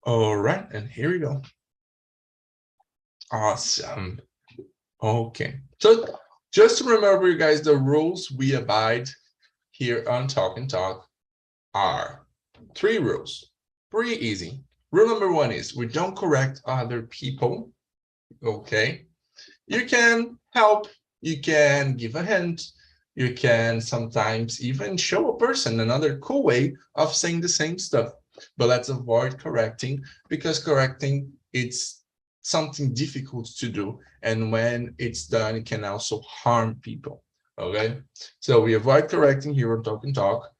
All right, and here we go. Awesome. Okay, so just to remember, you guys, the rules we abide here on Talk and Talk are 3 rules. Pretty easy. Rule number 1 is we don't correct other people. Okay, you can help, you can give a hint, you can sometimes even show a person another cool way of saying the same stuff, but let's avoid correcting, because correcting, it's something difficult to do, and when it's done, it can also harm people. Okay, so we avoid correcting here on Talk and Talk.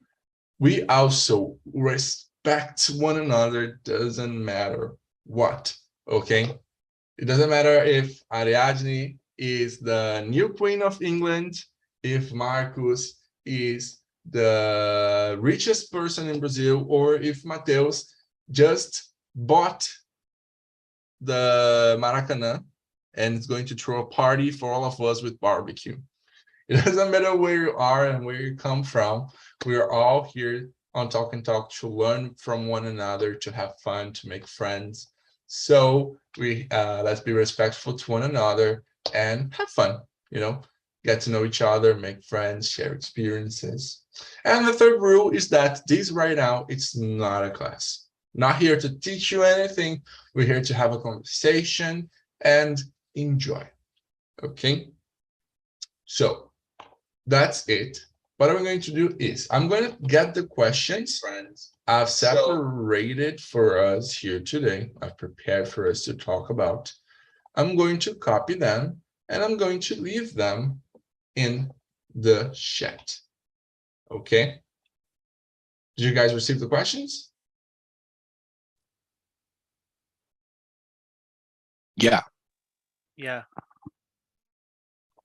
We also respect one another, doesn't matter what. Okay, it doesn't matter if Ariadne is the new queen of England, if Marcus is the richest person in Brazil, or if Mateus just bought the Maracanã and is going to throw a party for all of us with barbecue. It doesn't matter where you are and where you come from. We are all here on Talk and Talk to learn from one another, to have fun, to make friends. So let's be respectful to one another and have fun, get to know each other, make friends, share experiences. And the third rule is that this right now, it's not a class. Not here to teach you anything. We're here to have a conversation and enjoy. Okay? So that's it. What I'm going to do is I'm going to get the questions I've separated for us here today. I've prepared for us to talk about. I'm going to copy them and I'm going to leave them in the chat. Okay? Did you guys receive the questions? Yeah. Yeah.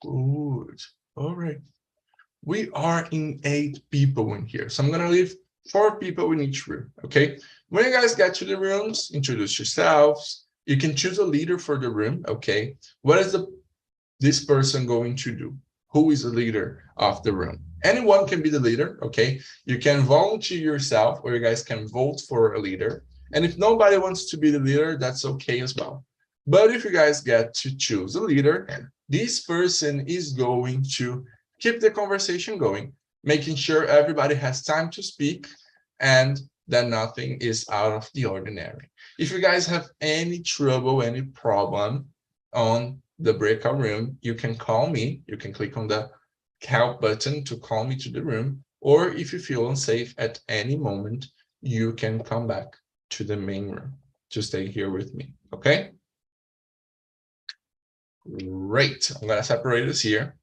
Good. All right. We are in 8 people in here. So I'm going to leave 4 people in each room. Okay. When you guys get to the rooms, introduce yourselves. You can choose a leader for the room. Okay. What is this person going to do? Who is the leader of the room? Anyone can be the leader. Okay. You can volunteer yourself, or you guys can vote for a leader. And if nobody wants to be the leader, that's okay as well. But if you guys get to choose a leader, this person is going to keep the conversation going, making sure everybody has time to speak and that nothing is out of the ordinary. If you guys have any trouble, any problem on the breakout room, you can call me. You can click on the help button to call me to the room. Or if you feel unsafe at any moment, you can come back to the main room to stay here with me. Okay? Great. I'm going to separate this here.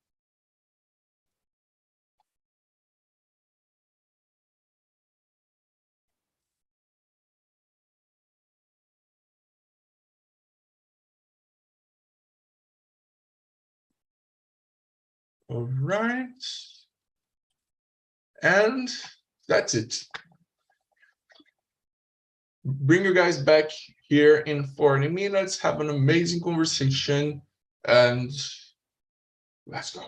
All right. And that's it. Bring you guys back here in 40 minutes. Have an amazing conversation. And let's go.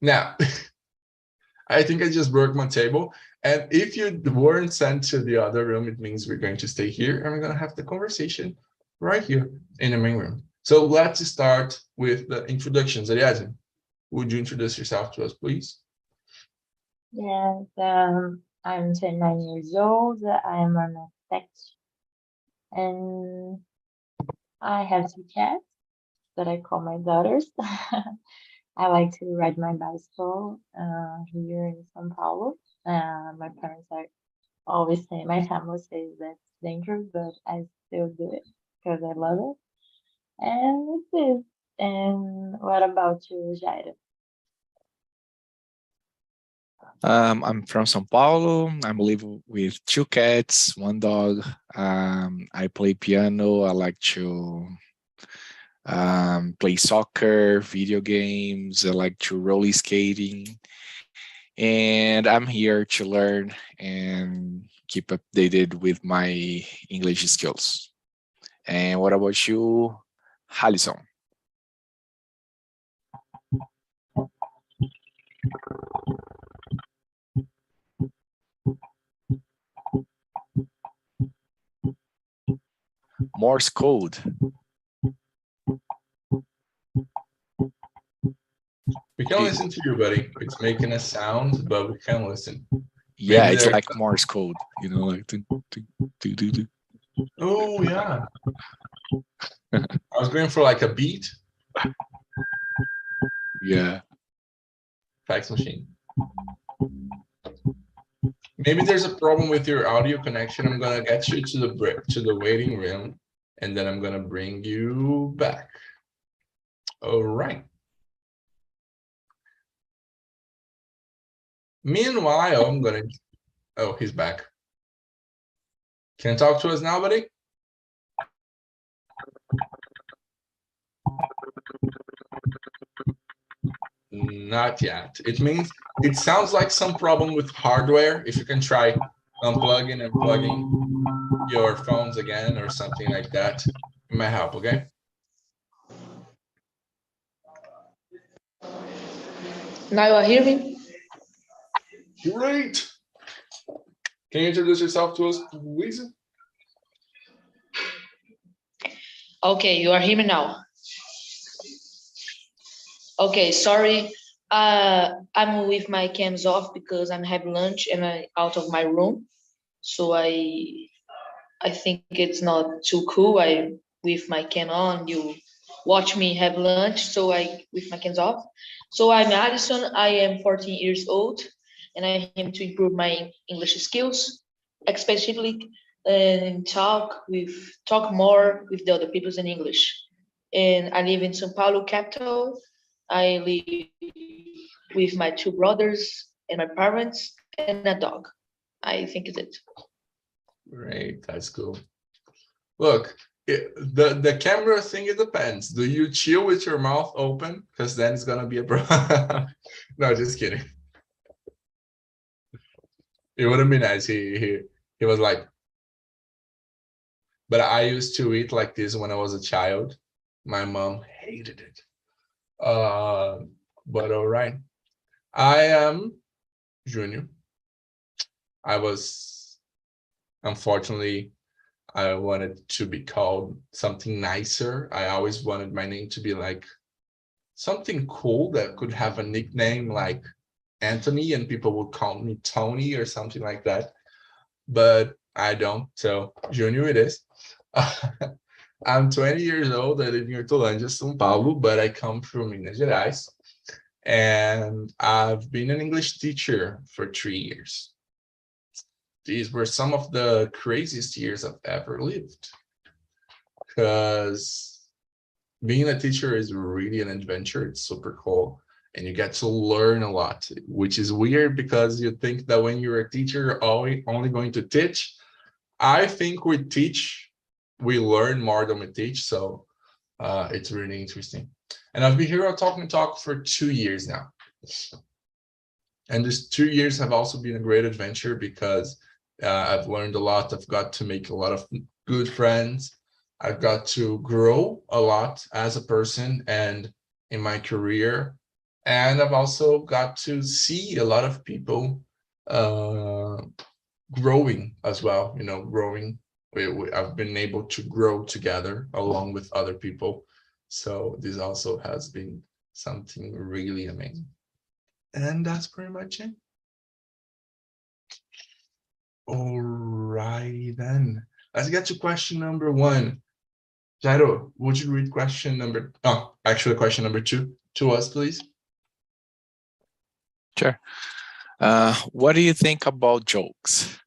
Now, I think I just broke my table. And if you weren't sent to the other room, it means we're going to stay here and we're going to have the conversation right here in the main room. So let's start with the introductions. Ariadne, would you introduce yourself to us, please? Yes, I'm 29 years old. I'm an architect, and I have 2 cats that I call my daughters. I like to ride my bicycle here in São Paulo. My parents are always saying, my family says that's dangerous, but I still do it because I love it. And it's this. And what about you, Jairo? I'm from São Paulo. I'm living with 2 cats, 1 dog. I play piano. I like to play soccer, video games. I like to roller skating. And I'm here to learn and keep updated with my English skills. And what about you, Halison? Morse code. We can listen to you, buddy. It's making a sound, but we can listen. Yeah, Maybe it's there's- like Morse code, you know, like. Oh yeah. I was going for like a beat. Yeah. Fax machine. Maybe there's a problem with your audio connection. I'm gonna get you to the waiting room, and then I'm gonna bring you back. All right. Meanwhile, I'm gonna. Oh, he's back. Can you talk to us now, buddy? Not yet. It means it sounds like some problem with hardware. If you can try unplugging and plugging your phones again or something like that, it might help, okay? Now you are hearing me? Great. Can you introduce yourself to us, please? Okay, you are hearing me now. Okay, sorry. I'm with my cams off because I'm having lunch and I'm out of my room. So I think it's not too cool. I with my cam on, you watch me have lunch. So I with my cams off. So I'm Alison. I am 14 years old, and I aim to improve my English skills, especially talk more with the other people in English. And I live in São Paulo, capital. I live with my two brothers and my parents and a dog. I think it's it. Great, that's cool. Look, the camera thing, it depends. Do you chill with your mouth open? Because then it's gonna be a problem. No, just kidding. It wouldn't be nice. He was like, but I used to eat like this when I was a child. My mom hated it. But all right. I am Junior. Unfortunately, I wanted to be called something nicer. I always wanted my name to be like something cool that could have a nickname like Anthony and people would call me Tony or something like that. But I don't, so Junior it is. I'm 20 years old. I live near Hortolândia, São Paulo, but I come from Minas Gerais. And I've been an English teacher for 3 years. These were some of the craziest years I've ever lived. Because being a teacher is really an adventure. It's super cool. And you get to learn a lot, which is weird because you think that when you're a teacher, you're only going to teach. I think we learn more than we teach. So it's really interesting. And I've been here on Talk and Talk for 2 years now. And these 2 years have also been a great adventure because I've learned a lot. I've got to make a lot of good friends. I've got to grow a lot as a person and in my career. And I've also got to see a lot of people growing as well, growing. I've been able to grow together along with other people. So this also has been something really amazing. And that's pretty much it. All right, then. Let's get to question number 1. Jairo, would you read question number 2 to us, please? Sure. What do you think about jokes?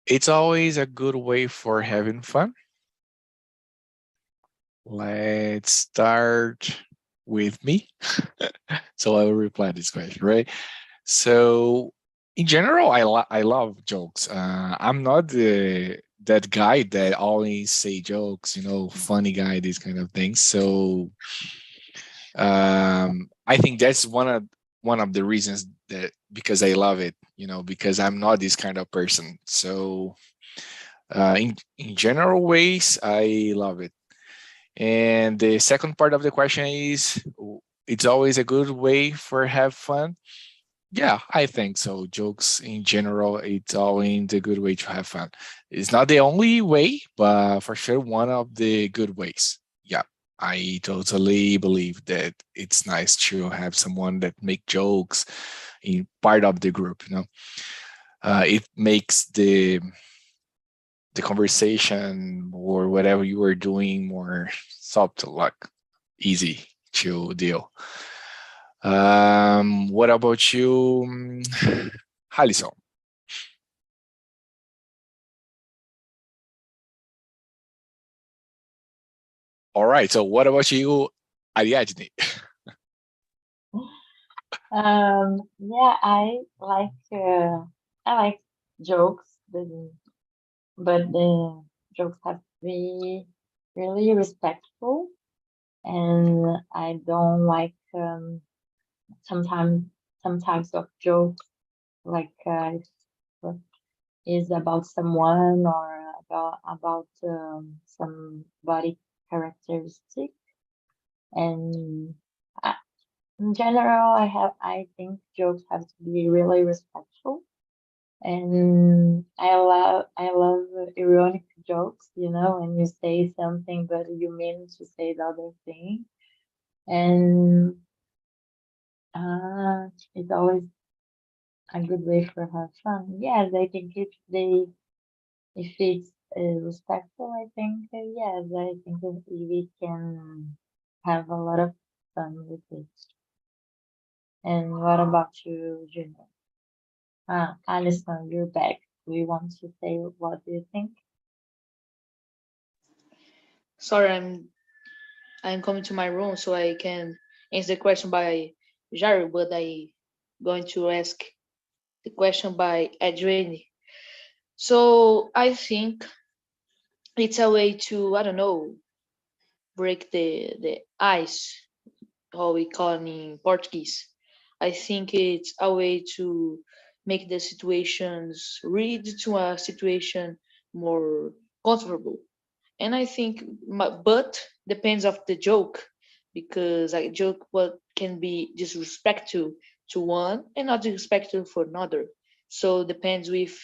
It's always a good way for having fun. Let's start with me. So I will reply this question, right? So in general, I love jokes. I'm not that guy that always say jokes, funny guy, these kind of things. So I think that's one of the reasons that because I love it, because I'm not this kind of person. So in general ways, I love it. And the second part of the question is, it's always a good way for have fun. Yeah, I think so. Jokes in general, it's always a good way to have fun. It's not the only way, but for sure one of the good ways. Yeah, I totally believe that it's nice to have someone that make jokes in part of the group. It makes the conversation or whatever you are doing more subtle, like easy to deal. What about you, Alison? All right. So what about you, Ariadne? Yeah, I like jokes, but the jokes have to be really respectful, and I don't like sometimes some types of jokes like is about someone or about some body characteristic. And I, in general, I think jokes have to be really respectful. And I love ironic jokes, when you say something but you mean to say the other thing. And it's always a good way for have fun. Yes, I think if it's respectful, I think yes, I think that we can have a lot of fun with it. And what about you, Junior? Alison, you're back. Do you want to say what do you think? Sorry, I'm coming to my room so I can answer the question by Jerry, but I going to ask the question by Adrienne. So I think it's a way to, I don't know, break the ice, how we call it in Portuguese. I think it's a way to make the situations read to a situation more comfortable. And I think, but depends of the joke, because a joke what can be disrespectful to one and not disrespectful for another. So depends with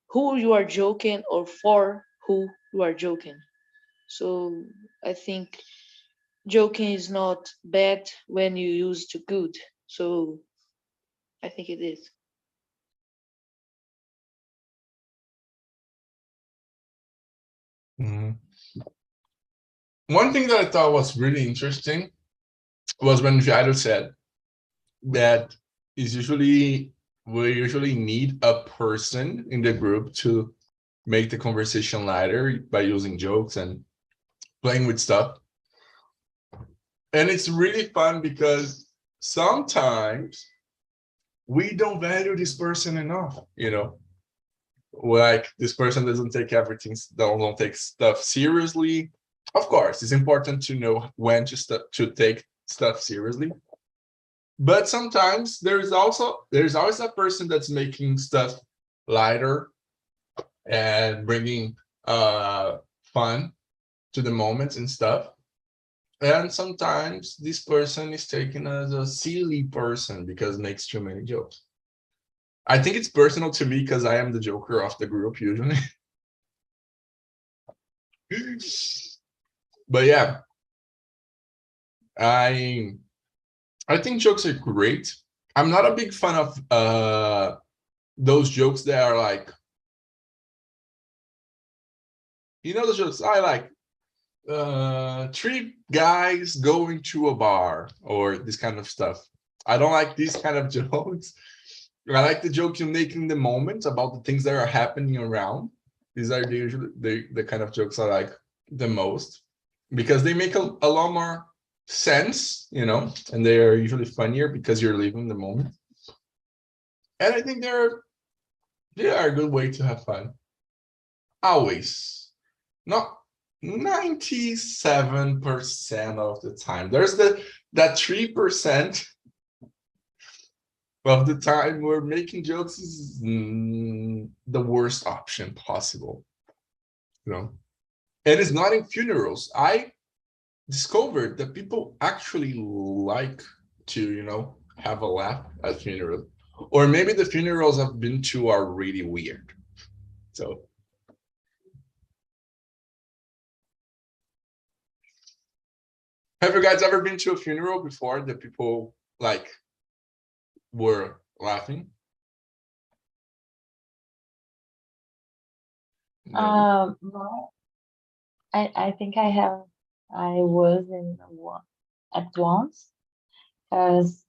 who you are joking or for who you are joking. So I think joking is not bad when you use to good. So I think it is. Mhm. One thing that I thought was really interesting was when Jairo said that is usually we usually need a person in the group to make the conversation lighter by using jokes and playing with stuff. And it's really fun because sometimes we don't value this person enough, like this person doesn't take everything, don't take stuff seriously. Of course, it's important to know when to take stuff seriously. But sometimes there's always a person that's making stuff lighter and bringing fun to the moments and stuff. And sometimes this person is taken as a silly person because it makes too many jokes. I think it's personal to me because I am the joker of the group usually. But yeah, I I think jokes are great. I'm not a big fan of those jokes that are like, the jokes I like, three guys going to a bar or this kind of stuff. I don't like these kind of jokes. I like the jokes you make in the moment about the things that are happening around. These are usually the kind of jokes I like the most because they make a lot more sense, and they are usually funnier because you're living the moment. And I think they are a good way to have fun. Always. Not 97% of the time. There's that 3% of the time where making jokes is the worst option possible. And it's not in funerals. I discovered that people actually like to, have a laugh at funerals. Or maybe the funerals I've been to are really weird. So have you guys ever been to a funeral before that people like were laughing? No. No, I think I have. I was in one at once because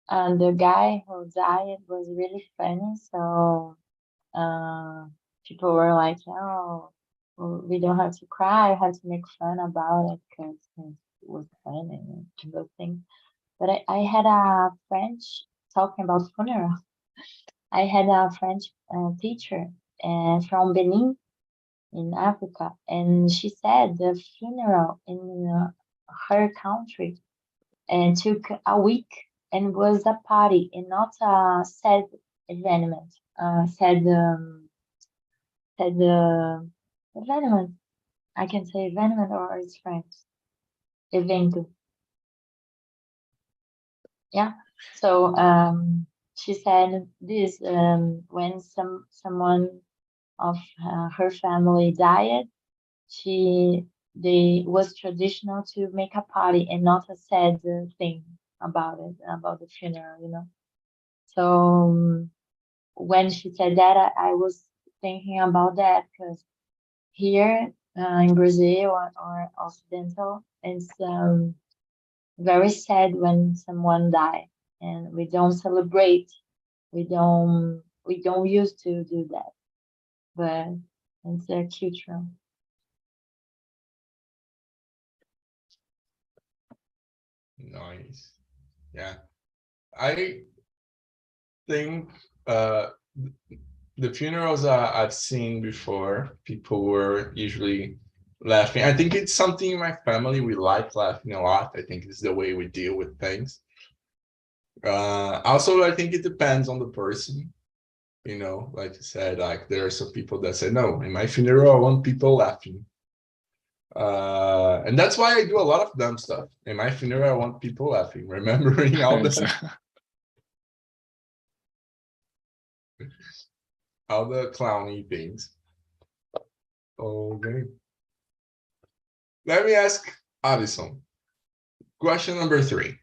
and the guy who died was really funny. So people were like, "Oh, well, we don't have to cry. I have to make fun about it because it was funny and those things." But I had a French talking about funeral. I had a French teacher from Benin in Africa, and she said the funeral in her country and took a week and was a party and not a sad event. Said event. I can say event or it's French. Evento. Yeah. So she said this when someone of her family died, they was traditional to make a party and not a sad thing about it, about the funeral, you know. So when she said that, I was thinking about that because here in Brazil or Occidental, it's very sad when someone die, and we don't celebrate. We don't used to do that, but it's a cultural. Nice. Yeah. I think the funerals I've seen before, people were usually laughing. I think it's something in my family, we like laughing a lot. I think it's the way we deal with things. Also, I think it depends on the person. You know, like I said, like there are some people that say, no, in my funeral, I want people laughing. And that's why I do a lot of dumb stuff. In my funeral, I want people laughing, remembering all the clowny things. Okay. Let me ask Addison. Question number 3.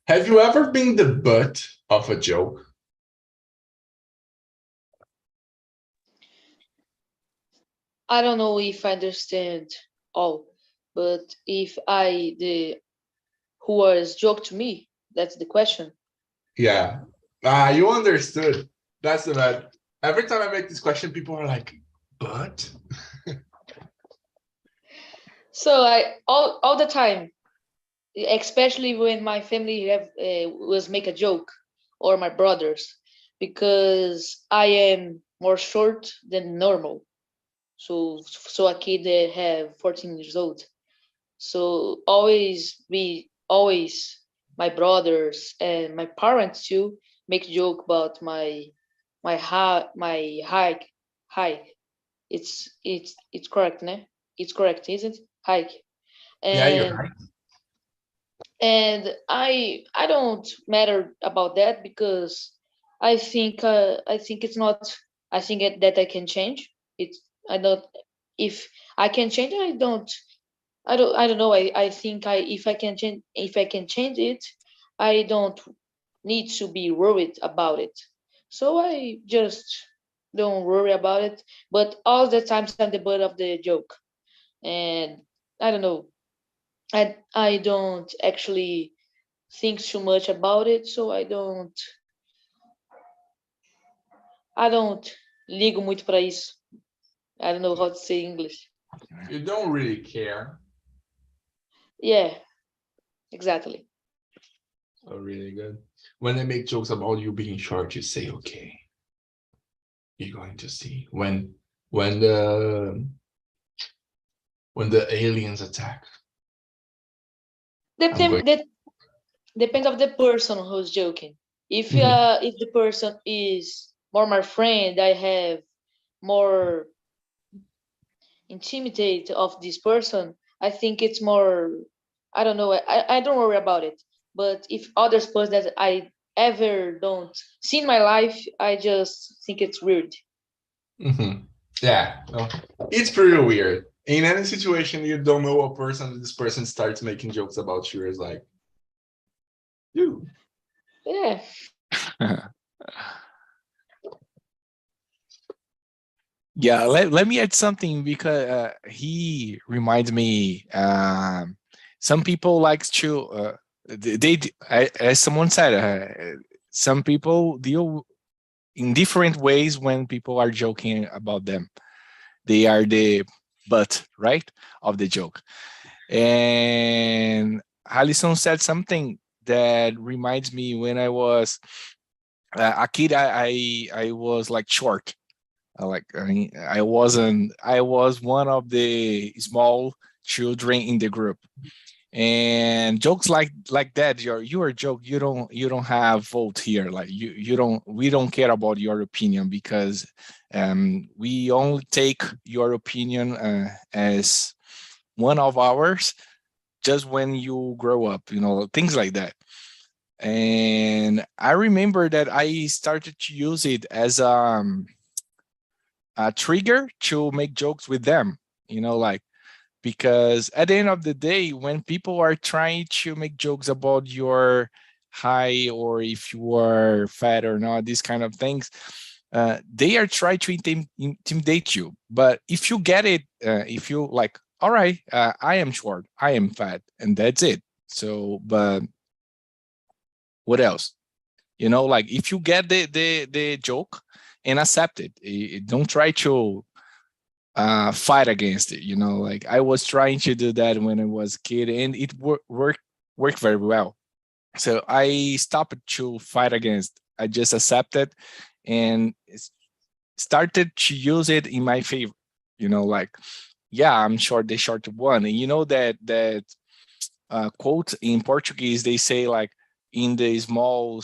Have you ever been the butt of a joke? I don't know if I understand all, but if the who was joke to me, that's the question. Yeah. You understood. That's the bad. Every time I make this question, people are like, but? So all the time, especially when my family was make a joke, or my brothers, because I am more short than normal. So a kid that have 14 years old. So always my brothers and my parents too make joke about my hike. It's correct, ne? It's correct, isn't it? Hike. Yeah, you're And right. and I don't matter about that because I think it's not. I think that I can change. It's I don't. If I can change, I don't know. I think if I can change it, I don't need to be worried about it. So I just don't worry about it. But all the times I'm the butt of the joke, and I don't know. I don't actually think too much about it, so I don't ligo muito para isso. I don't know how to say English. You don't really care. Yeah, exactly. Oh, really good. When they make jokes about you being short, you say, okay, you're going to see. When the aliens attack, I'm going. Depends of the person who's joking. If the person is more my friend, I have more intimidate of this person. I think it's more. I don't know. I don't worry about it. But if others person that I ever don't see in my life. I just think it's weird. Yeah, no, it's pretty weird. In any situation, you don't know a person, this person starts making jokes about you. It's like, you. Yeah. Yeah, let me add something because he reminds me. Some people likes to as someone said, some people deal in different ways when people are joking about them. They are the butt, right, of the joke. And Alison said something that reminds me when I was a kid. I was like short. I was one of the small children in the group, and jokes like that, your joke, you don't have vote here. Like you don't, we don't care about your opinion, because we only take your opinion as one of ours just when you grow up, things like that. And I remember that I started to use it as a trigger to make jokes with them, like, because at the end of the day, when people are trying to make jokes about your height or if you are fat or not, these kind of things, they are trying to intimidate you. But if you get it, if you like, all right, I am short, I am fat, and that's it. So, but what else? Like, if you get the joke and accept it, don't try to fight against it. Like, I was trying to do that when I was a kid, and it worked very well. So I stopped to fight against. I just accepted and started to use it in my favor. Like, yeah, I'm short, the short one. And that quote in Portuguese, they say, like, in the small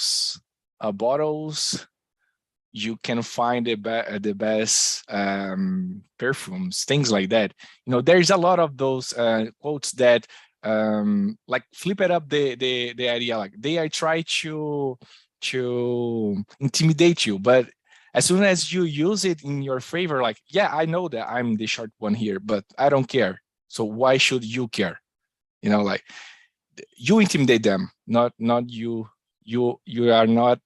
bottles, you can find the best perfumes, things like that. There's a lot of those quotes that like flip it up the idea, like they are trying to intimidate you, but as soon as you use it in your favor, like, yeah, I know that I'm the short one here, but I don't care. So why should you care? Like, you intimidate them, not you. You are not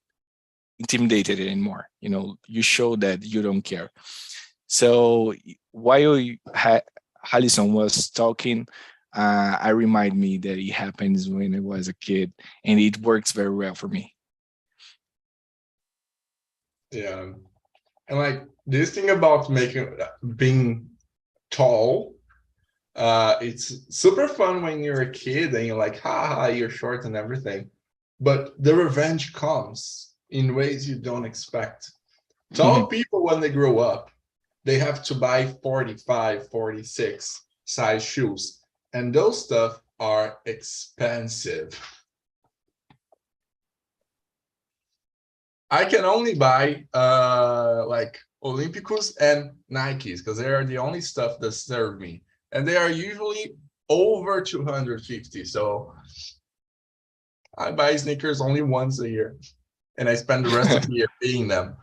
intimidated anymore. You show that you don't care. So while Alison was talking, I remind me that it happens when I was a kid, and it works very well for me. Yeah, and like this thing about being tall, it's super fun when you're a kid and you're like, haha, you're short and everything. But the revenge comes in ways you don't expect. Tall people, when they grow up, they have to buy 45, 46 size shoes. And those stuff are expensive. I can only buy like Olympicus and Nikes, because they are the only stuff that serve me. And they are usually over 250. So I buy sneakers only once a year, and I spend the rest of the year paying them.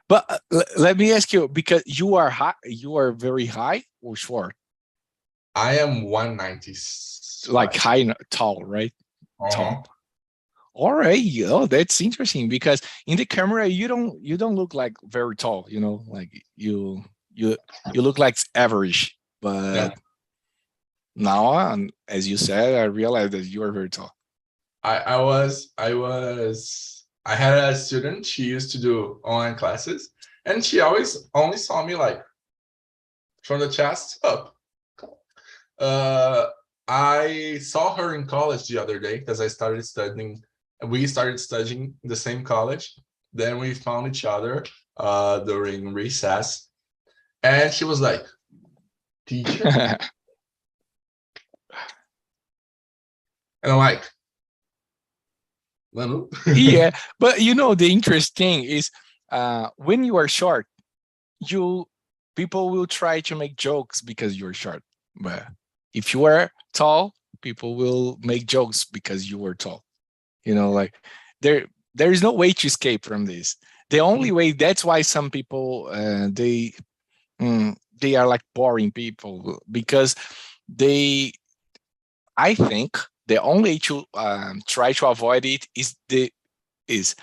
But let me ask you, because you are high, you are very high or short? I am 190. Like high, tall, right? Tall. All right. Oh, that's interesting, because in the camera you don't look like very tall. Like you look like average. But yeah. Now, as you said, I realized that you are very tall. I had a student, she used to do online classes, and she always only saw me like from the chest up. I saw her in college the other day, because we started studying the same college. Then we found each other during recess, and she was like, teacher? And I'm like, no. Yeah, but the interesting is, when you are short, people will try to make jokes because you're short. But if you are tall, people will make jokes because you were tall. You know, like there is no way to escape from this. The only way, that's why some people they are like boring people, because I think the only way to try to avoid it is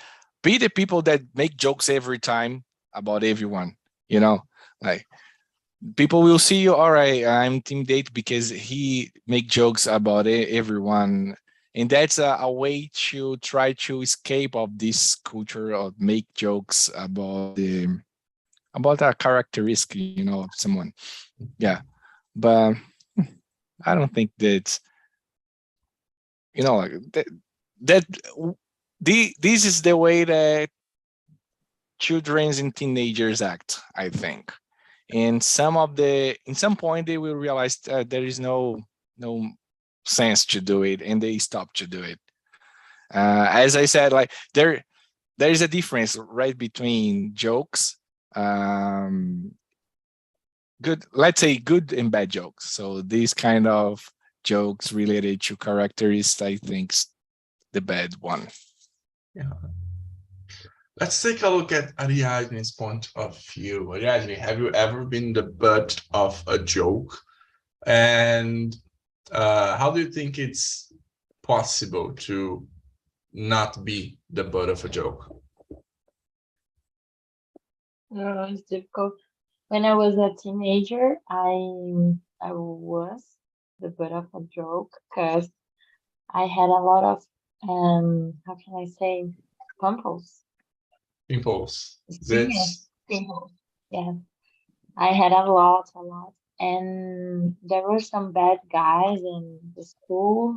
be the people that make jokes every time about everyone. You know, like people will see you, all right, I'm intimidated because he make jokes about everyone, and that's a way to try to escape of this culture of make jokes about a characteristic, you know, of someone. Yeah, but I don't think that, you know, like that this is the way that children and teenagers act, I think. And in some point they will realize there is no sense to do it, and they stop to do it. As I said, like there is a difference, right, between jokes, good, let's say good and bad jokes. So these kind of jokes related to characteristics, I think, the bad one. Yeah. Let's take a look at Ariadne's point of view. Ariadne, have you ever been the butt of a joke? And how do you think it's possible to not be the butt of a joke? It's difficult. When I was a teenager, I was the butt of a joke because I had a lot of how can I say, pimples. Impulse. Yes, pimples. Yeah, I had a lot, and there were some bad guys in the school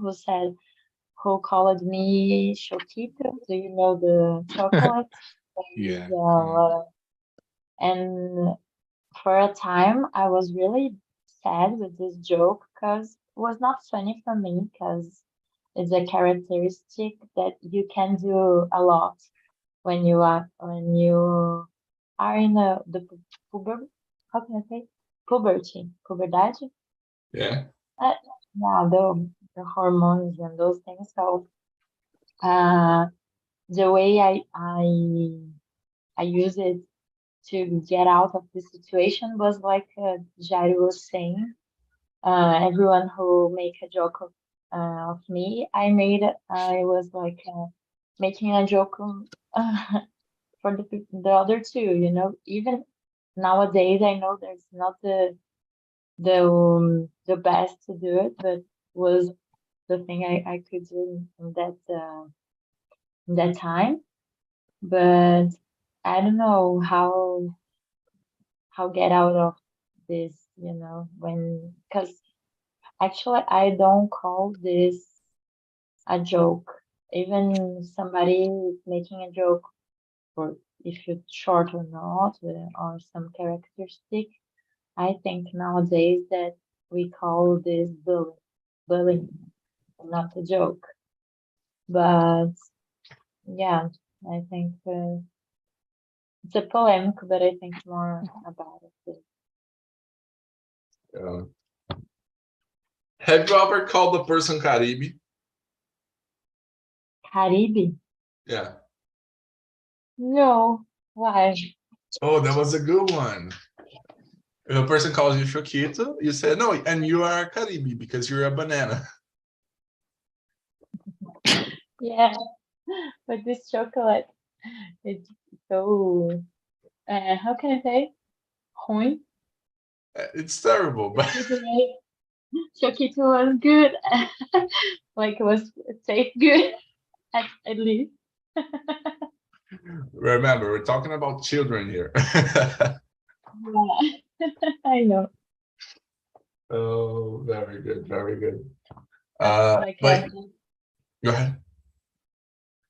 who called me Choquito. Do you know the chocolate? Yeah. And for a time, I was really sad with this joke because it was not funny for me because it's a characteristic that you can do a lot when you are in the how can I say, puberty. Yeah. Yeah, the hormones and those things. So the way I use it to get out of the situation was like Jairo was saying. Everyone who make a joke of me, I was like making a joke for the other two. You know, even nowadays I know there's not the best to do it, but was the thing I could do in that time. But I don't know how get out of this, you know, because actually I don't call this a joke. Even somebody is making a joke, or if it's short or not, or some characteristic, I think nowadays that we call this bullying, not a joke. But yeah, I think it's a polemic, but I think more about it. Have you ever called the person Caribe? Caribe? Yeah. No. Why? Oh, that was a good one. If a person calls you Choquito, you say no, and you are Caribe because you're a banana. Yeah, but this chocolate, it's so, how can I say? Ruim. It's terrible, but Choquito was good. Like it was, it tastes good at least. remember, we're talking about children here. Yeah, I know. Oh, very good, very good. Like, But go ahead.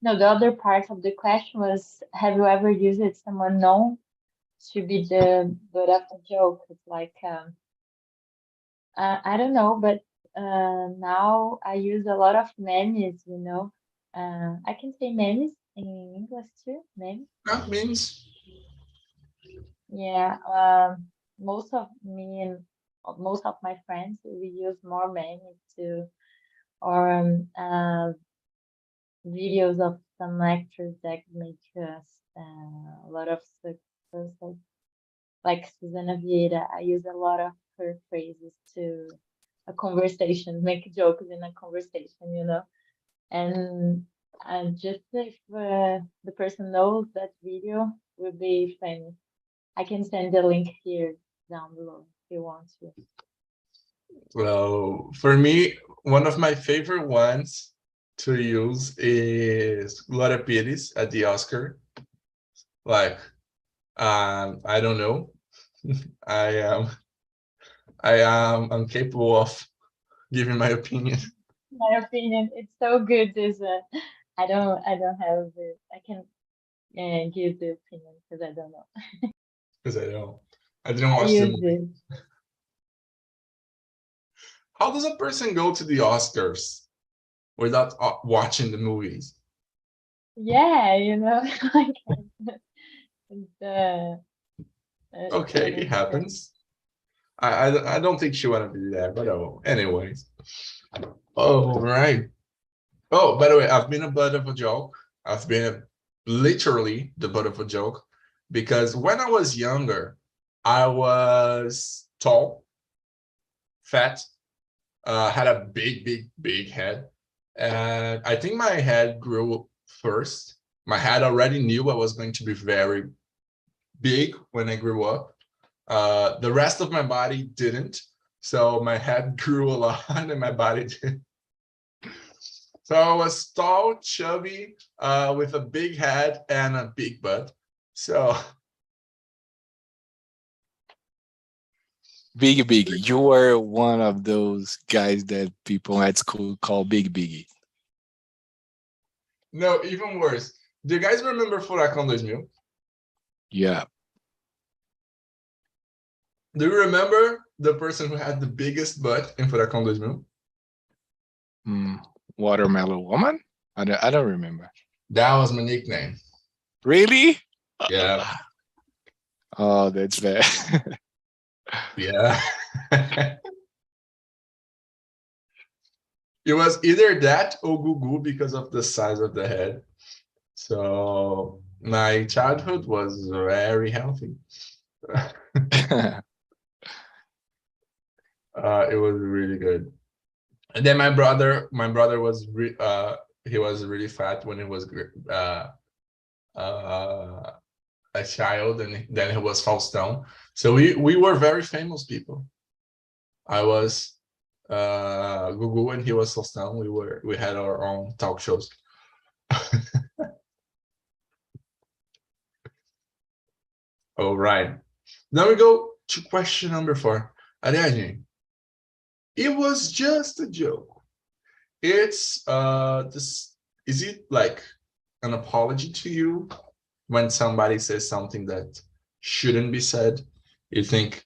no, the other part of the question was, have you ever used someone known to be the butt of the joke? It's like, I don't know, but now I use a lot of memes, you know. I can say memes in English too, memes. That means Yeah, most of me and most of my friends, we use more memes to, or videos of some actors that make us a lot of success, like Susana Vieira. I use a lot of her phrases to a conversation, make jokes in a conversation, you know. And just if the person knows that video, will be famous. I can send the link here down below if you want to. Well, for me, one of my favorite ones to use is Glória Pires at the Oscar. Like, I don't know. I am incapable of giving my opinion. My opinion, it's so good. Is I don't have the. I can give the opinion because I don't know. Because I didn't I watch the use movie. it. How does a person go to the Oscars without watching the movies? Yeah, you know, like it's, Okay, it's it happens. I don't think she wanted to do that, but oh, anyways. Oh, right. Oh, by the way, I've been a butt of a joke. I've been literally the butt of a joke because when I was younger, I was tall, fat, had a big head. And I think my head grew first. My head already knew I was going to be very big when I grew up. The rest of my body didn't. So my head grew a lot and my body didn't. So I was tall, chubby, with a big head and a big butt. So Biggie. You were one of those guys that people at school call Biggie. no, even worse. Do you guys remember Furacão 2000? Yeah. Do you remember the person who had the biggest butt in Furacão 2000? Watermelon Woman? I don't remember. That was my nickname. Really? Yeah. Oh, that's bad. Yeah. It was either that or Gugu because of the size of the head. So my childhood was very healthy. It was really good. And then my brother was he was really fat when he was a child, and then he was Faustão. So we were very famous people. I was Gugu and he was Faustão. We had our own talk shows. All right. Now we go to question number 4. Ariadne, it was just a joke. It's this, is it like an apology to you when somebody says something that shouldn't be said? You think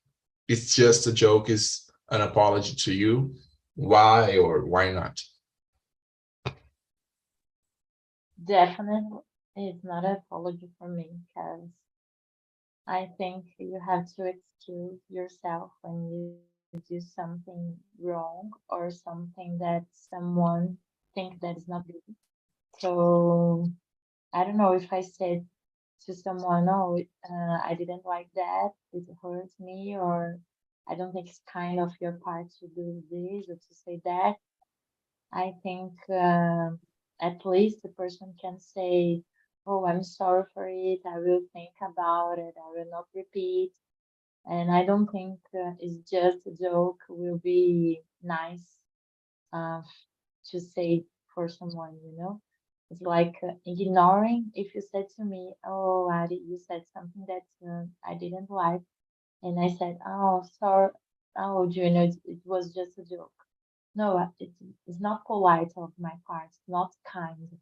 it's just a joke, is an apology to you? Why or why not? Definitely, it's not an apology for me because I think you have to excuse yourself when you do something wrong or something that someone think that is not good. So I don't know if I said to someone, "Oh, I didn't like that. It hurts me," or "I don't think it's kind of your part to do this or to say that." I think at least the person can say, "Oh, I'm sorry for it. I will think about it. I will not repeat." And I don't think it's just a joke will be nice uh, to say for someone, you know. It's like ignoring. If you said to me, "Oh, Ari, you said something that I didn't like," and I said, "Oh, sorry. Oh, Juno, it was just a joke." No, it's not polite of my part. It's not kind.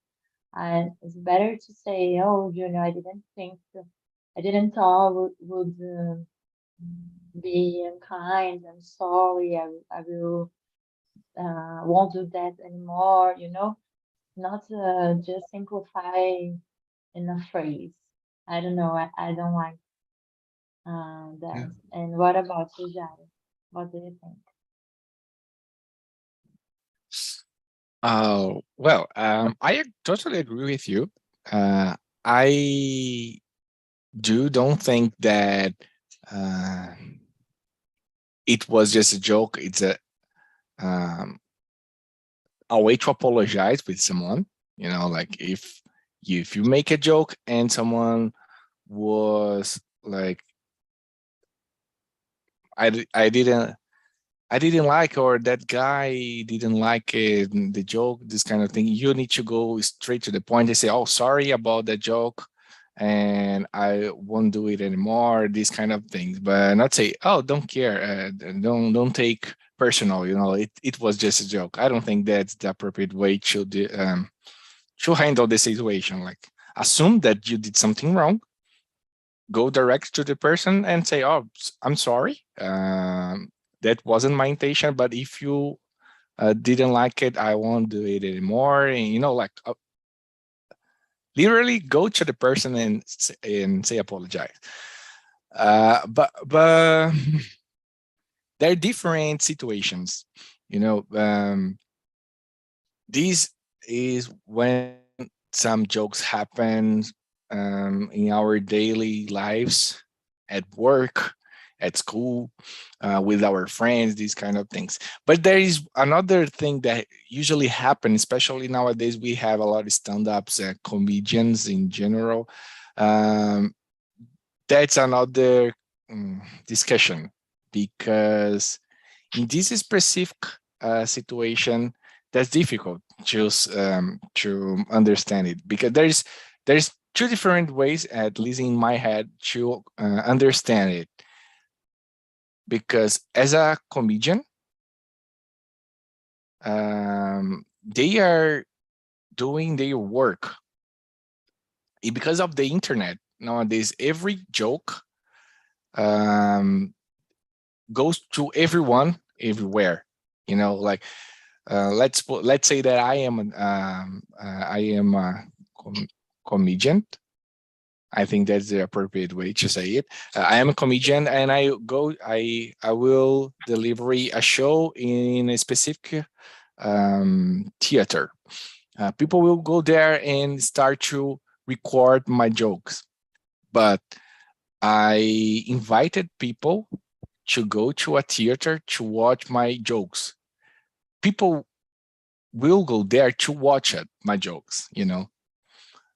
And it's better to say, "Oh, Juno, I didn't think, I didn't thought would be unkind. I'm sorry. I will won't do that anymore." You know, not just simplify in a phrase. I don't know. I don't like that. Yeah. And what about you, Jari? What do you think? Oh, well, I totally agree with you. I don't think that uh, it was just a joke. It's um, a way to apologize with someone. You know, like if you make a joke and someone was like, I didn't like, or that guy didn't like it, the joke, this kind of thing. You need to go straight to the point and say, "Oh, sorry about that joke, and I won't do it anymore." These kind of things, but not say, "Oh, don't care, don't take personal." You know, it was just a joke. I don't think that's the appropriate way to handle the situation. Like, assume that you did something wrong, go direct to the person and say, "Oh, I'm sorry. That wasn't my intention. But if you didn't like it, I won't do it anymore." And like literally go to the person and say apologize. But there are different situations. This is when some jokes happen in our daily lives, at work, at school, with our friends, these kind of things. But there is another thing that usually happens, especially nowadays. We have a lot of stand-ups, comedians in general. Um, that's another discussion, because in this specific situation, that's difficult to understand it, because there's two different ways, at least in my head, to understand it. Because as a comedian, they are doing their work. Because of the internet nowadays, every joke goes to everyone everywhere. Like, let's say that I am a comedian. I think that's the appropriate way to say it. I am a comedian, and I will deliver a show in a specific theater. People will go there and start to record my jokes, but I invited people to go to a theater to watch my jokes. People will go there to watch my jokes.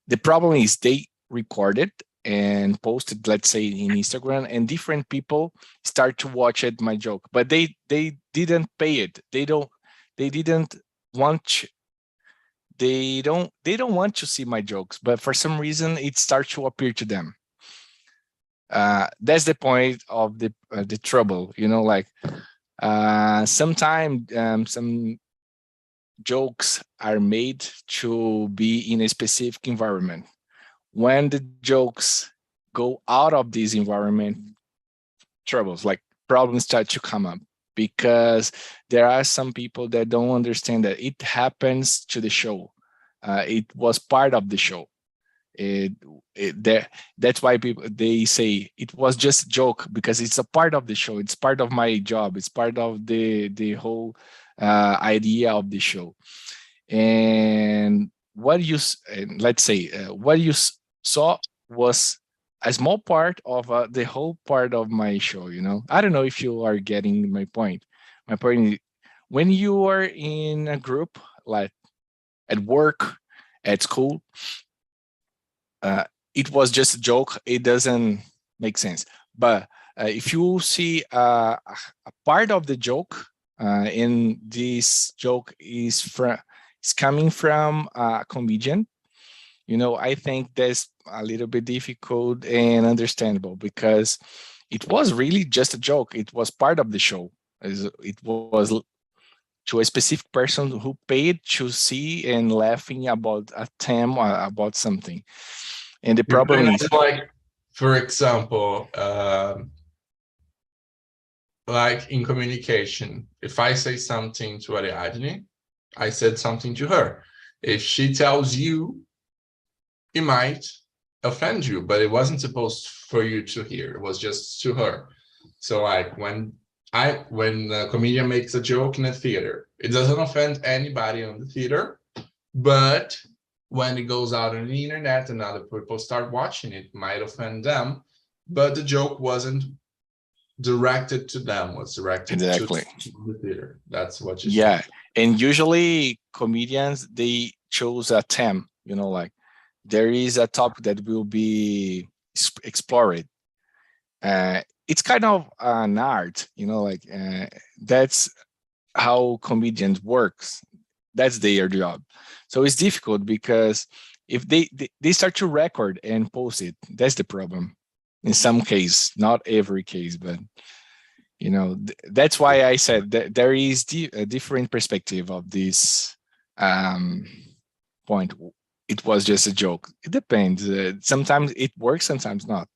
The problem is they recorded and posted, let's say, in Instagram, and different people start to watch my joke, but they didn't pay it. They didn't want they don't want to see my jokes, but for some reason it starts to appear to them. That's the point of the trouble. Like, sometimes some jokes are made to be in a specific environment. When the jokes go out of this environment, problems start to come up, because there are some people that don't understand that it happens to the show. It was part of the show. That's why they say it was just a joke, because it's a part of the show. It's part of my job. It's part of the whole idea of the show. And let's say what you saw was a small part of the whole part of my show. I don't know if you are getting my point. My point is, when you are in a group, like at work, at school, it was just a joke. It doesn't make sense. But if you see a part of the joke, and this joke is coming from a comedian, I think that's a little bit difficult and understandable, because it was really just a joke. It was part of the show. It was to a specific person who paid to see and laughing about a theme, about something. And the problem is, like, for example, like in communication, if I say something to Ariadne, I said something to her. If she tells you, it might offend you, but it wasn't supposed for you to hear. It was just to her. So like when when a comedian makes a joke in a theater, it doesn't offend anybody on the theater, but when it goes out on the internet and other people start watching it, might offend them, but the joke wasn't directed to them, was directed Exactly. to the theater. That's what you Yeah, said. and usually comedians, they chose a theme, like there is a topic that will be explored. It's kind of an art, that's how comedians works. That's their job. So it's difficult because if they start to record and post it, that's the problem. In some case, not every case, but that's why I said that there is a different perspective of this point. It was just a joke. It depends. Sometimes it works, sometimes not.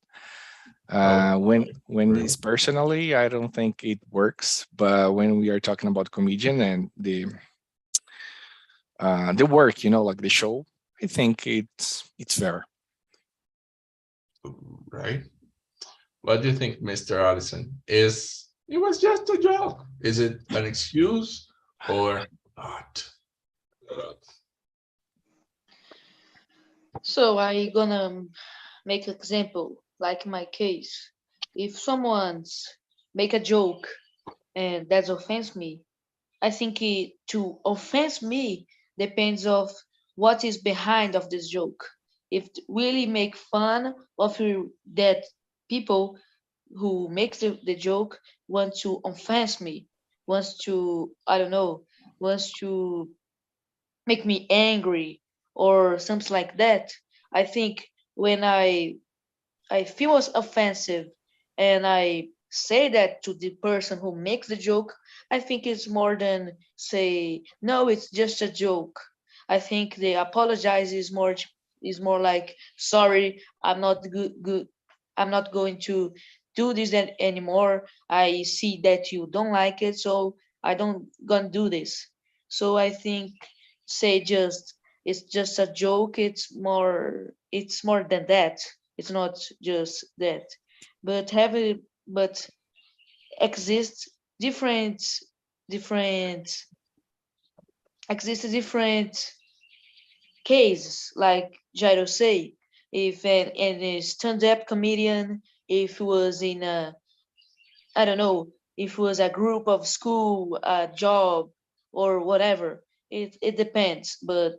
When it's personally, I don't think it works. But when we are talking about comedian and the work, like the show, I think it's fair. Right. What do you think, Mr. Allison? It was just a joke? Is it an excuse or not? So I gonna make an example, like my case. If someone's make a joke and that offends me, I think to offend me depends of what is behind of this joke. If really make fun of that people who makes the joke want to offend me, wants to, I don't know, wants to make me angry or something like that. I think when I feel it's offensive and I say that to the person who makes the joke, I think it's more than say, no, it's just a joke. I think the apologize is more like, sorry, I'm not good, I'm not going to do this anymore. I see that you don't like it, so I don't gonna do this. So I think say just it's just a joke, it's more than that. It's not just that, but but exist different different different cases, like Jairo say, if a stand-up comedian, if it was in a, I don't know, if it was a group of school, a job, or whatever. It depends, but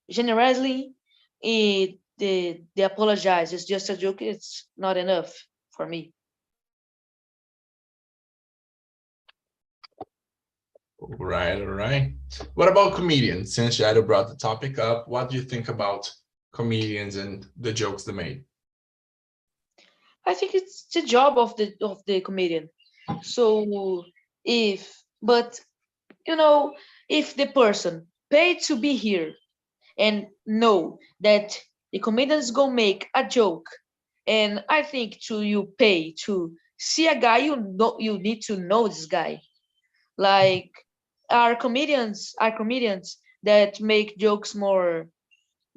generally, the apologize is just a joke. It's not enough for me. All right, all right. What about comedians? Since Jairo brought the topic up, what do you think about comedians and the jokes they made? I think it's the job of the comedian. So but if the person paid to be here and know that the comedian is gonna make a joke, and I think to you pay to see a guy, you need to know this guy. Like are comedians that make jokes more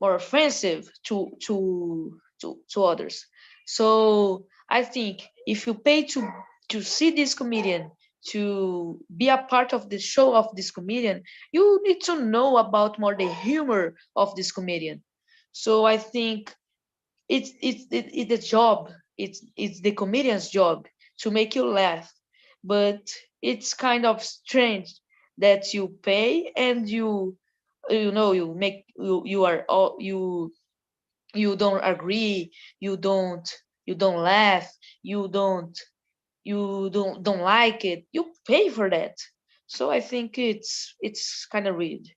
offensive to others. So I think if you pay to see this comedian, to be a part of the show of this comedian, you need to know about more the humor of this comedian. So I think it's the job. It's the comedian's job to make you laugh, but it's kind of strange that you pay and you make you are all you don't agree, you don't laugh, you don't like it, you pay for that. So I think it's kind of weird.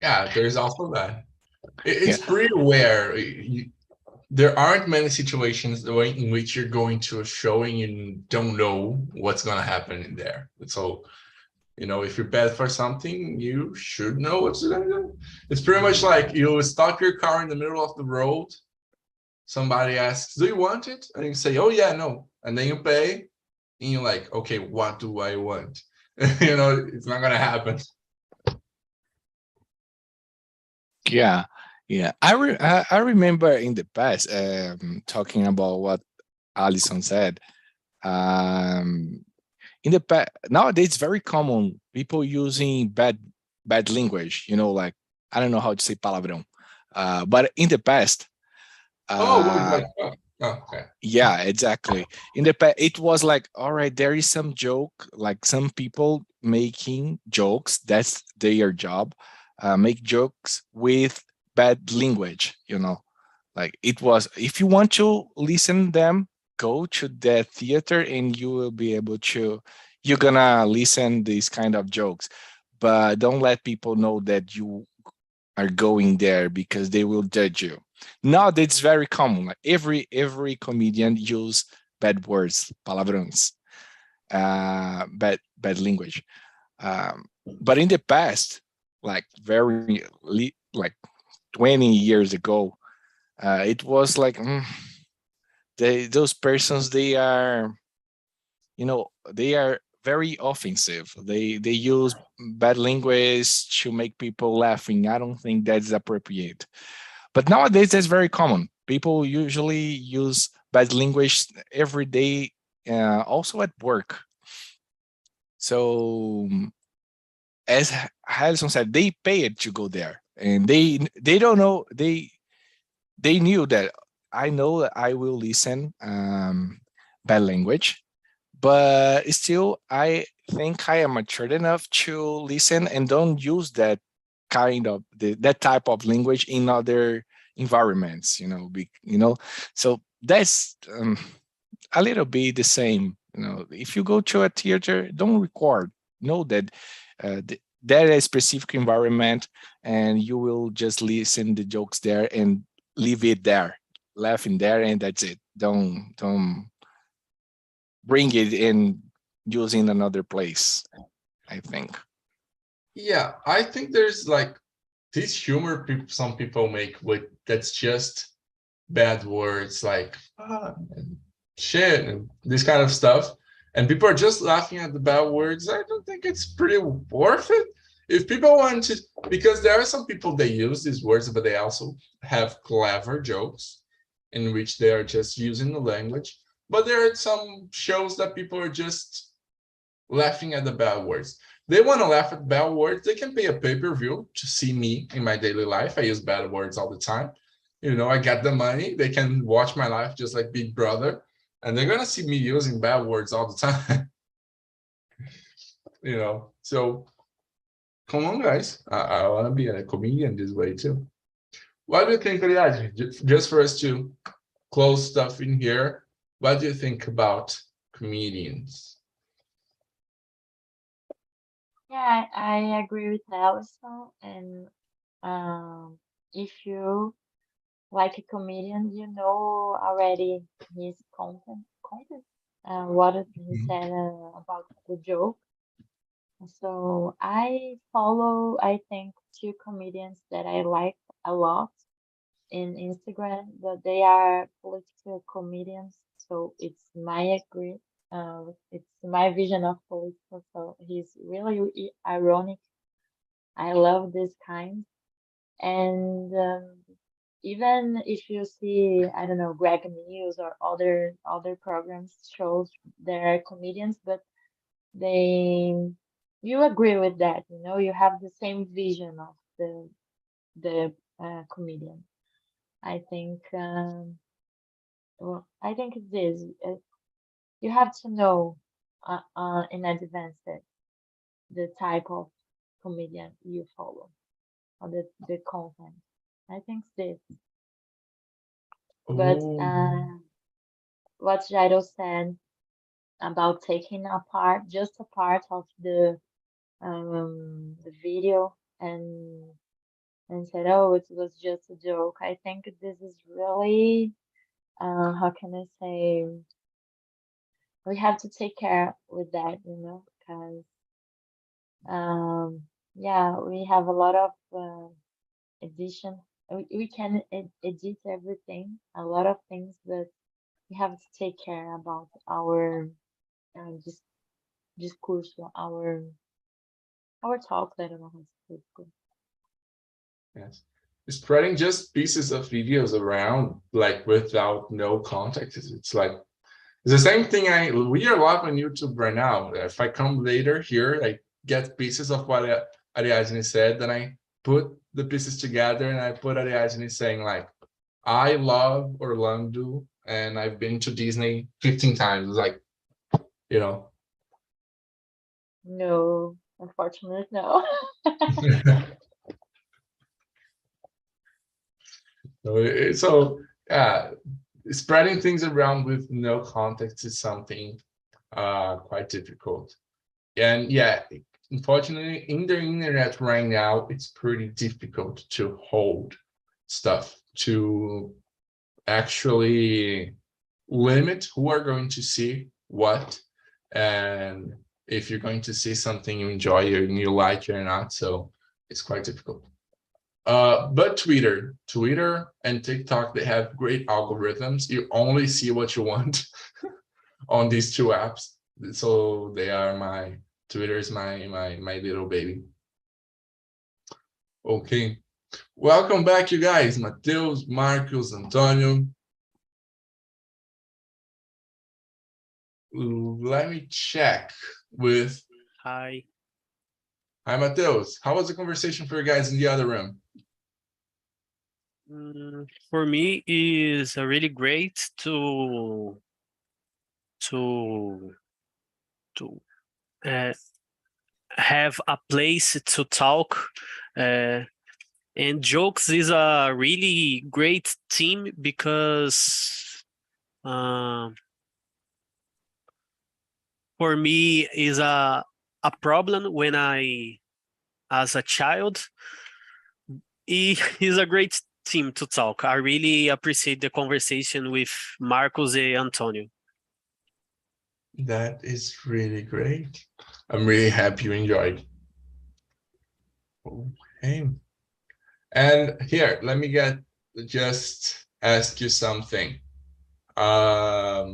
Yeah, there's also that. Yeah. It's pretty rare. There aren't many situations in which you're going to a show and you don't know what's going to happen in there. So, if you're bad for something, you should know what's going to do. It's pretty much like you stop your car in the middle of the road. Somebody asks, do you want it? And you say, oh, yeah, no. And then you pay and you're like, okay, what do I want? It's not going to happen. Yeah, yeah. I remember in the past talking about what Alison said. In the past, nowadays it's very common people using bad language. Like I don't know how to say palavrão, but in the past, Like, okay. yeah, exactly. In the past, it was like, all right, there is some joke, like some people making jokes. That's their job. Make jokes with bad language. Like it was. If you want to listen them, go to the theater, and you will be able to. You're gonna listen these kind of jokes, but don't let people know that you are going there because they will judge you. Now that's very common. Like every comedian use bad words, palavrões, bad language. But in the past, like like 20 years ago, it was like those persons they are very offensive. They use bad language to make people laughing. I don't think that's appropriate. But nowadays, that's very common. People usually use bad language every day, also at work. So, as Harrison said, they pay it to go there, and they don't know they knew that I know that I will listen bad language, but still I think I am matured enough to listen and don't use that that type of language in other environments. So that's a little bit the same. If you go to a theater, don't record. Know that there is a specific environment, and you will just listen the jokes there and leave it there, laughing there, and that's it. Don't bring it in using another place, I think. Yeah, I think there's like this humor some people make with that's just bad words like and shit and this kind of stuff, and people are just laughing at the bad words. I don't think it's pretty worth it. If people want to, because there are some people that use these words, but they also have clever jokes in which they are just using the language. But there are some shows that people are just laughing at the bad words. They want to laugh at bad words. They can pay a pay-per-view to see me in my daily life. I use bad words all the time. I got the money. They can watch my life just like Big Brother, and they're gonna see me using bad words all the time. So come on, guys. I want to be a comedian this way too. What do you think, Ariadne? Just for us to close stuff in here, what do you think about comedians? Yeah, I agree with Allison. And if you like a comedian, you know already his content, what he said about the joke. So I follow, I think, two comedians that I like a lot in Instagram, but they are political comedians. So it's my vision of political. So he's really ironic. I love this kind. And even if you see, I don't know, Greg News or other programs shows there are comedians, but you agree with that, you have the same vision of the comedian. I think I think it is. You have to know in advance that the type of comedian you follow or the content. I think this. But what Jairo said about taking just a part of the video and said, oh, it was just a joke. I think this is really, how can I say, we have to take care with that, because, yeah, we have a lot of edition. We can edit everything, a lot of things, but we have to take care about our discourse, our talk. I don't know how to say it. Yes. Spreading just pieces of videos around, like without no context, it's like It's the same thing we are live on YouTube right now. If I come later here, I get pieces of what Ariadne said, then I put the pieces together and I put Ariadne saying like, I love Orlando and I've been to Disney 15 times. Like, you know. No, unfortunately, no. So yeah, spreading things around with no context is something quite difficult. And yeah, unfortunately, in the internet right now, it's pretty difficult to hold stuff, to actually limit who are going to see what, and if you're going to see something you enjoy and you like it or not. So it's quite difficult. But Twitter and TikTok, they have great algorithms. You only see what you want on these two apps. So they are Twitter is my little baby. Okay. Welcome back, you guys. Mateus, Marcos, Antonio. Let me check with... Hi. Hi, Mateus. How was the conversation for you guys in the other room? For me, is really great to have a place to talk, and jokes is a really great team because for me is a problem when I, as a child, it is a great team to talk. I really appreciate the conversation with Marcos and Antonio. That is really great. I'm really happy you enjoyed. Okay. And here, let me just ask you something. I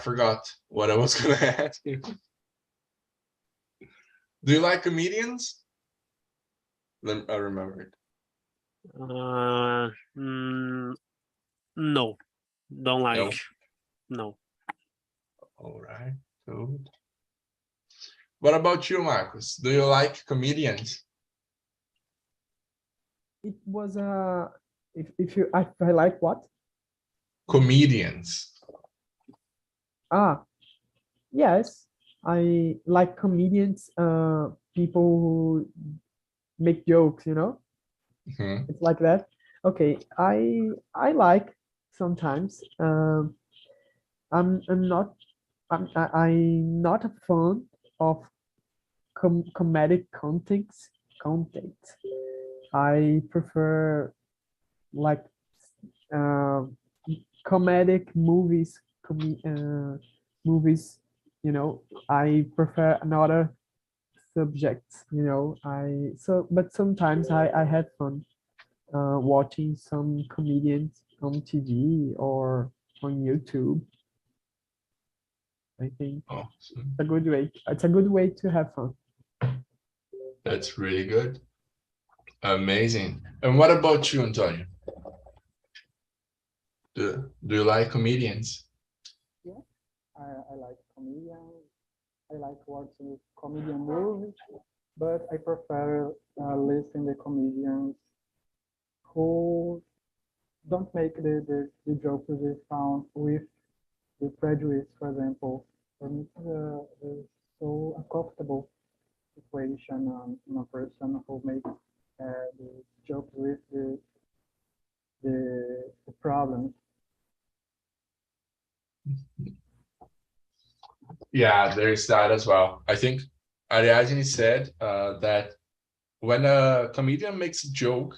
forgot what I was going to ask you. Do you like comedians? I remember it. No, don't like. No. All right, good. What about you, Marcos? Do you like comedians? It was if I like what? Comedians. Yes, I like comedians, people who make jokes, you know. Mm-hmm. It's like that. Okay, I like sometimes. I'm not a fan of comedic content. I prefer like comedic movies, movies. You know, I prefer another subjects. You know, but sometimes I had fun watching some comedians on TV or on YouTube. I think Awesome. it's a good way. It's a good way to have fun. That's really good. Amazing. And what about you, Antonio? Do you like comedians? Yeah, I like comedians. I like watching comedian movies, but I prefer listening the comedians who don't make the jokes they found with the prejudice, for example. For me, it's so uncomfortable situation on a person who makes the jokes with the problems. Yeah, there's that as well. I think Ariadne said that when a comedian makes a joke,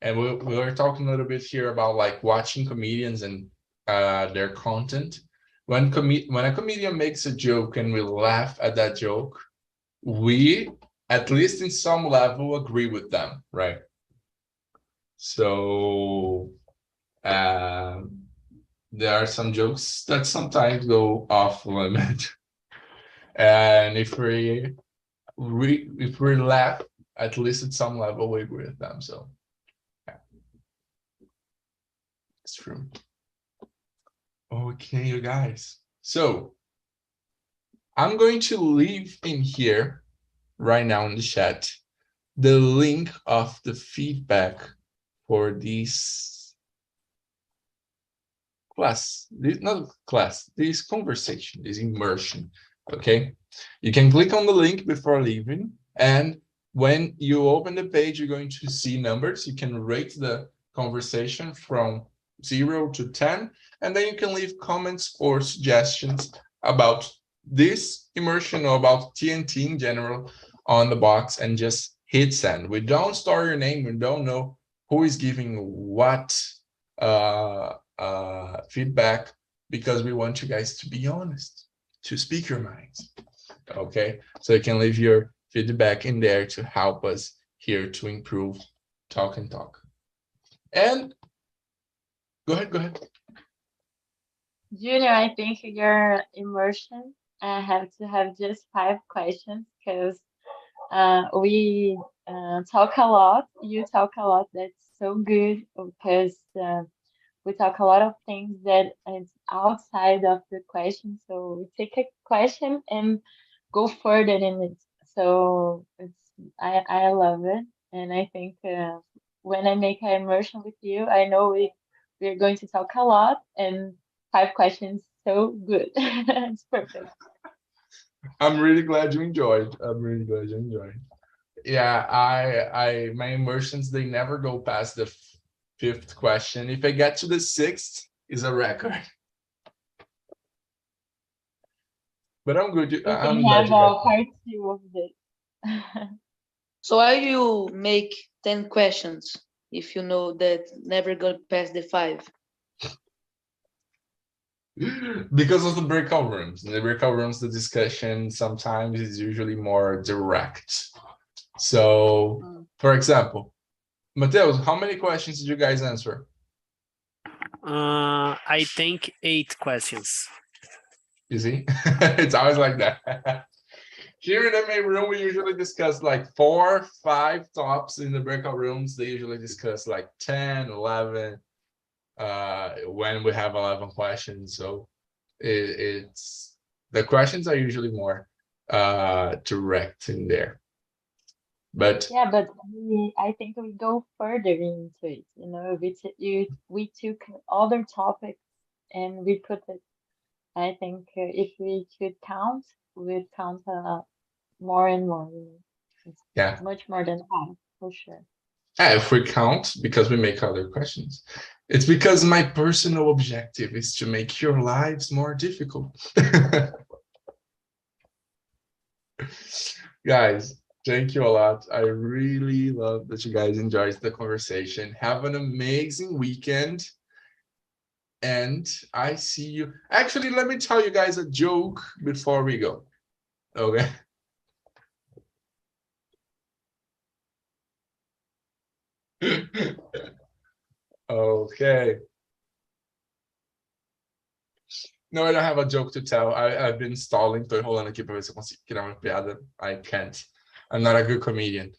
and we were talking a little bit here about like watching comedians and their content. When a comedian makes a joke and we laugh at that joke, we, at least in some level, agree with them, right? So there are some jokes that sometimes go off limit. And if we laugh, at least at some level, we agree with them. So yeah. It's room. Okay, you guys. So I'm going to leave in here right now in the chat the link of the feedback for this class, this conversation, this immersion. Okay, you can click on the link before leaving, and when you open the page, you're going to see numbers. You can rate the conversation from 0 to 10, and then you can leave comments or suggestions about this immersion or about TNT in general on the box, and just hit send. We don't store your name. We don't know who is giving what feedback, because we want you guys to be honest, to speak your minds. Okay, so you can leave your feedback in there to help us here to improve Talk and Talk. And go ahead. Junior, I think your immersion have to have just 5 questions, because we talk a lot. You talk a lot. That's so good, because we talk a lot of things that is outside of the question. So we take a question and go further in it. So I love it, and I think when I make an immersion with you, I know we're going to talk a lot, and 5 questions, so good. It's perfect. I'm really glad you enjoyed. Yeah, my immersions, they never go past the 5th question. If I get to the 6th, is a record. But I'm good. We I'm can glad have you got a part 2 of this. So why you make 10 questions if you know that never go past the 5? because of the breakout rooms. In the breakout rooms, the discussion sometimes is usually more direct. So, for example, Mateus, how many questions did you guys answer? I think 8 questions. You see, it's always like that. Here in the main room, we usually discuss like 4, 5 tops. In the breakout rooms, they usually discuss like 10, 11. When we have 11 questions, so it's the questions are usually more direct in there. But yeah, but I think we go further into it. You know, we took other topics and we put it. I think if we could count, we'd count more and more. You know? It's yeah, much more than 5 for sure. if we count, because we make other questions, it's because my personal objective is to make your lives more difficult. Guys, thank you a lot. I really love that you guys enjoyed the conversation. Have an amazing weekend. And I see you. Actually, let me tell you guys a joke before we go. Okay. Okay. No, I don't have a joke to tell. I've been stalling, tô enrolando aqui para ver se eu consigo criar uma piada. I can't. I'm not a good comedian.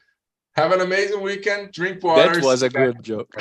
Have an amazing weekend. Drink water. That was a good joke.